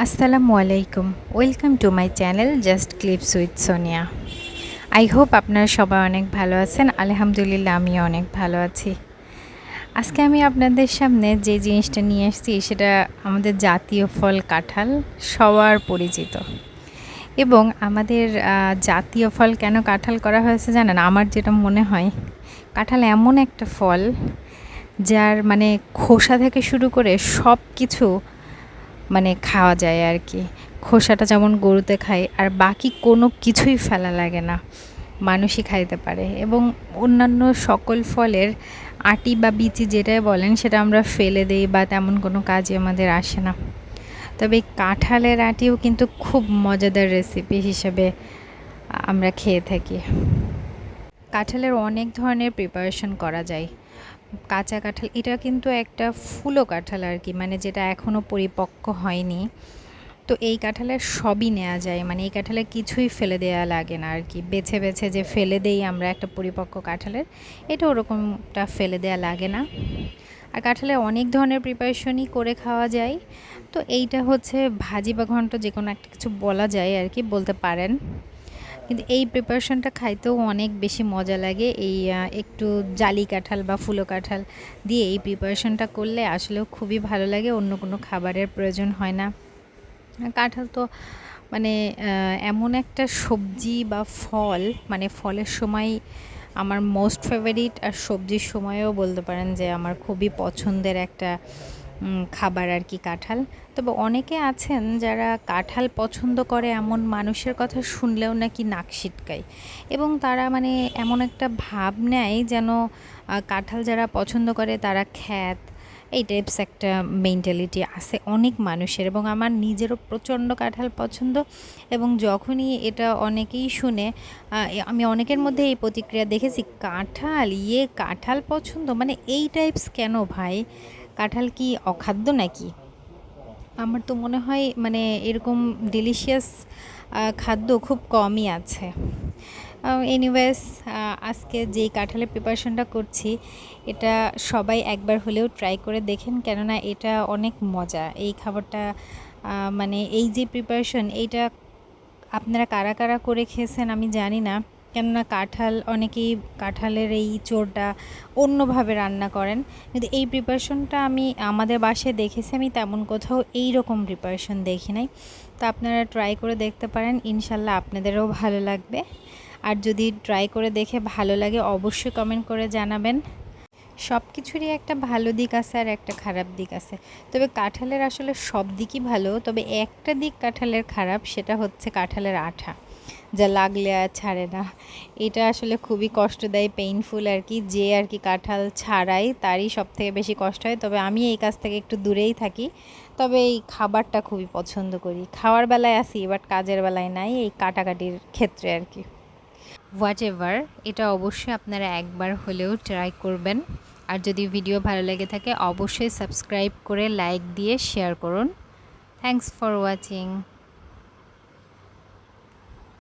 আসসালামু আলাইকুম। Welcome to my channel just clips with Sonia. I hope আপনারা সবাই অনেক ভালো আছেন। আলহামদুলিল্লাহ আমিও অনেক ভালো আছি। আজকে আমি আপনাদের সামনে যে জিনিসটা নিয়ে আসছি সেটা আমাদের জাতীয় ফল কাঁঠাল, সবার পরিচিত। এবং আমাদের জাতীয় ফল কেন কাঁঠাল করা হয়েছে জানেন? আমার যেটা মনে হয়, কাঁঠাল এমন একটা ফল যার মানে খোসা থেকে শুরু করে সব কিছু মানে খাওয়া যায় আর কি। খোসাটা যেমন গরুতে খায় আর বাকি কোনো কিছুই ফেলা লাগে না, মানুষই খাইতে পারে। এবং অন্যান্য সকল ফলের আটি বা বিচি যেটাই বলেন সেটা আমরা ফেলে দেই বা তেমন কোনো কাজে আমাদের আসে না। তবে এই কাঁঠালের আটিও কিন্তু খুব মজাদার রেসিপি হিসেবে আমরা খেয়ে থাকি। কাঁঠালের অনেক ধরনের প্রিপারেশন করা যায়। কাঁচা কাঁঠাল এটা কিন্তু একটা ফুলো কাঁঠাল আর কি, মানে যেটা এখনও পরিপক্ক হয়নি। তো এই কাঁঠালের সবই নেওয়া যায়, মানে এই কাঁঠালের কিছুই ফেলে দেওয়া লাগে না আর কি। বেছে বেছে যে ফেলে দেই আমরা একটা পরিপক্ক কাঁঠালের, এটা ওরকমটা ফেলে দেওয়া লাগে না। আর কাঁঠালের অনেক ধরনের প্রিপারেশনই করে খাওয়া যায়। তো এইটা হচ্ছে ভাজি বা ঘন্ট যে কোনো একটা কিছু বলা যায় আর কি, বলতে পারেন। কিন্তু এই প্রিপারেশনটা খাইতেও অনেক বেশি মজা লাগে। এই একটু জালি কাঁঠাল বা ফুলো কাঁঠাল দিয়ে এই প্রিপারেশনটা করলে আসলেও খুবই ভালো লাগে, অন্য কোনো খাবারের প্রয়োজন হয় না। কাঁঠাল তো মানে এমন একটা সবজি বা ফল, মানে ফলের সময় আমার মোস্ট ফেভারিট, আর সবজির সময়ও বলতে পারেন যে আমার খুবই পছন্দের একটা খাবার আর কি কাঁঠাল। তবে অনেকে আছেন যারা কাঁঠাল পছন্দ করে এমন মানুষের কথা শুনলেও নাকি নাক সিটকায়, এবং তারা মানে এমন একটা ভাব নেয় যেন কাঁঠাল যারা পছন্দ করে তারা খ্যাত, এই টাইপস একটা মেন্টালিটি আছে অনেক মানুষের। এবং আমার নিজেরও প্রচণ্ড কাঁঠাল পছন্দ। এবং যখনই এটা অনেকেই শুনে, আমি অনেকের মধ্যে এই প্রতিক্রিয়া দেখেছি, কাঁঠাল কাঁঠাল পছন্দ, মানে এই টাইপস কেন ভাই? কাঁঠাল কি অখাদ্য নাকি? আমার তো মনে হয় মানে এরকম ডিলিশিয়াস খাদ্য খুব কমই আছে। এনিওয়েজ, আজকে যেই কাঁঠালের প্রিপারেশনটা করছি এটা সবাই একবার হলেও ট্রাই করে দেখেন, কেননা এটা অনেক মজা এই খাবারটা। মানে এই যে প্রিপারেশন এইটা আপনারা কারা কারা করে খেয়েছেন আমি জানি না, কেননা অনেকেই কাঁঠালের এই চোরটা অন্যভাবে রান্না করেন। কিন্তু এই প্রিপারেশনটা আমি আমাদের বাসায় দেখেছি, আমি তেমন কোথাও এই রকম প্রিপারেশন দেখি নাই। তো আপনারা ট্রাই করে দেখতে পারেন, ইনশাল্লাহ আপনাদেরও ভালো লাগবে। আর যদি ট্রাই করে দেখে ভালো লাগে অবশ্যই কমেন্ট করে জানাবেন। সব কিছুরই একটা ভালো দিক আছে আর একটা খারাপ দিক আছে। তবে কাঁঠালের আসলে সব দিকই ভালো, তবে একটা দিক কাঁঠালের খারাপ, সেটা হচ্ছে কাঁঠালের আঠা, যা লাগলে আর ছাড়ে না। এটা আসলে খুবই কষ্টদায়ী, পেইনফুল আর কি। যে আর কি কাঁঠাল ছাড়াই তারই সবথেকে বেশি কষ্ট হয়। তবে আমি এই কাজ থেকে একটু দূরেই থাকি। তবে এই খাবারটা খুবই পছন্দ করি, খাওয়ার বেলায় আসি বাট কাজের বেলায় নাই, এই কাটাকাটির ক্ষেত্রে আর কি। হোয়াট এভার, এটা অবশ্যই আপনারা একবার হলেও ট্রাই করবেন। আর যদি ভিডিও ভালো লেগে থাকে অবশ্যই সাবস্ক্রাইব করে লাইক দিয়ে শেয়ার করুন। Thanks for watching.